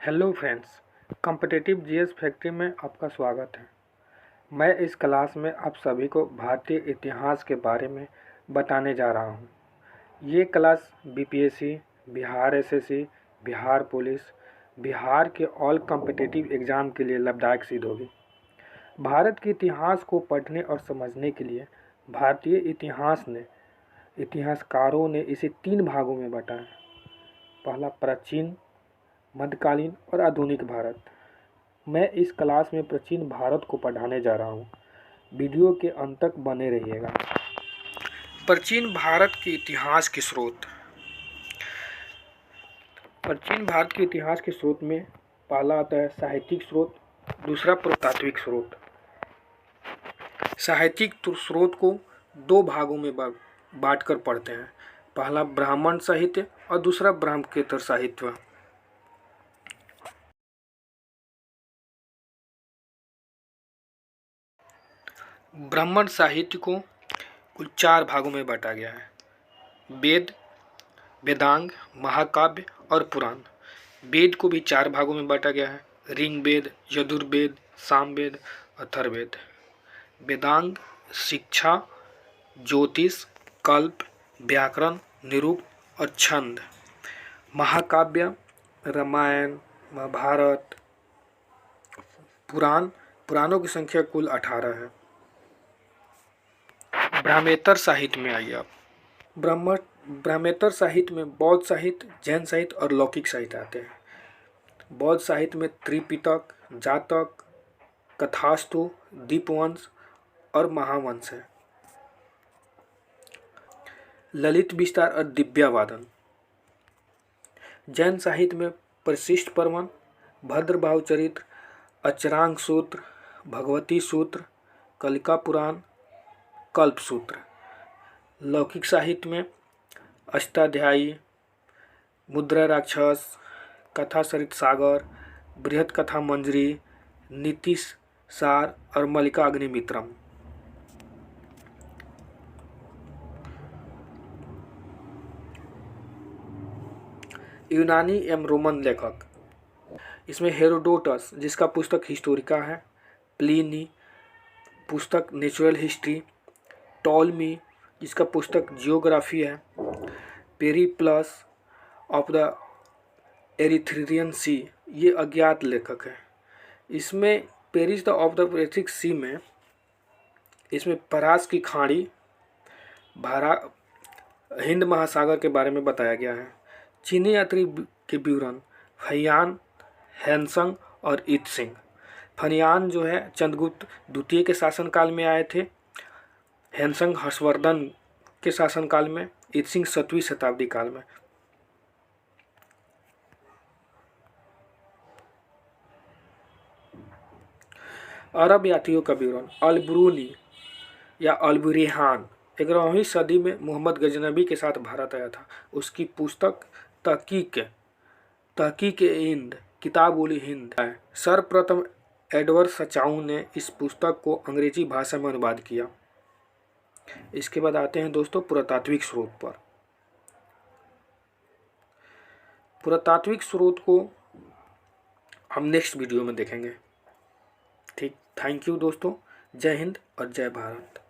Hello friends, competitive GS factory में आपका स्वागत है। मैं इस क्लास में आप सभी को भारतीय इतिहास के बारे में बताने जा रहा हूँ। ये class BPSC, Bihar SSC, Bihar police, Bihar के ऑल कॉम्पिटिटिव एग्ज़ाम के लिए लाभदायक सिद्ध होगी। भारत के इतिहास को पढ़ने और समझने के लिए भारतीय इतिहासकारों ने इसे 3 भागों में बांटा है। पहला प्राचीन, मध्यकालीन और आधुनिक भारत। मैं इस क्लास में प्राचीन भारत को पढ़ाने जा रहा हूँ। वीडियो के अंत तक बने रहिएगा। प्राचीन भारत के इतिहास के स्रोत। प्राचीन भारत के इतिहास के स्रोत में पहला आता है साहित्यिक स्रोत, दूसरा पुरातात्विक स्रोत। साहित्यिक स्रोत को 2 भागों में बांटकर पढ़ते हैं। पहला ब्राह्मण साहित्य और दूसरा ब्रह्मकेतर साहित्य। ब्राह्मण साहित्य को कुल 4 भागों में बांटा गया है: वेद, वेदांग, महाकाव्य और पुराण। वेद को भी 4 भागों में बांटा गया है: ऋग्वेद, यजुर्वेद, सामवेद, अथर्ववेद। वेदांग शिक्षा, ज्योतिष, कल्प, व्याकरण, निरुक्त और छंद। महाकाव्य रामायण, महाभारत। पुराणों की संख्या कुल 18 है। ब्राह्मेतर साहित्य में आइए आप। ब्राह्मेतर साहित्य में बौद्ध साहित्य, जैन साहित्य और लौकिक साहित्य आते हैं। बौद्ध साहित्य में त्रिपिटक, जातक, कथास्तु, दीपवंश और महावंश है। ललित विस्तार और दिव्यावादन। जैन साहित्य में परिशिष्ट पर्वन, भद्रबाहु चरित्र, अचरांग सूत्र, भगवती सूत्र, कलिका पुराण, कल्प सूत्र। लौकिक साहित्य में अष्टाध्यायी, मुद्रा राक्षस, कथा सरित सागर, बृहत कथा मंजरी, नीति सार और मल्लिका अग्निमित्रम। यूनानी एवं रोमन लेखक। इसमें हेरोडोटस, जिसका पुस्तक हिस्टोरिका है, प्लिनी पुस्तक नेचुरल हिस्ट्री, टॉलमी जिसका पुस्तक जियोग्राफी है, पेरिप्लस ऑफ द एरिथ्रियन सी, ये अज्ञात लेखक है। इसमें पेरिस द ऑफ द एरिथ्रिक सी में इसमें परास की खाड़ी, हिंद महासागर के बारे में बताया गया है। चीनी यात्री के विवरण फहियान, हैंसंग और इत्सिंग। फहियान जो है चंद्रगुप्त द्वितीय के शासनकाल में आए थे। हैंसंग हर्षवर्धन के शासनकाल में, इत्सिंग 7वीं शताब्दी काल में। अरब यात्रियों का विवरण अल-बुरूनी या अल-बुरिहान 11वीं सदी में मोहम्मद गजनबी के साथ भारत आया था। उसकी पुस्तक तहकीक-ए-हिंद, किताब-उल-हिंद है। सर्वप्रथम एडवर्ड सचाऊ ने इस पुस्तक को अंग्रेजी भाषा में अनुवाद किया। इसके बाद आते हैं दोस्तों पुरातात्विक स्रोत पर। पुरातात्विक स्रोत को हम नेक्स्ट वीडियो में देखेंगे। ठीक, थैंक यू दोस्तों। जय हिंद और जय भारत।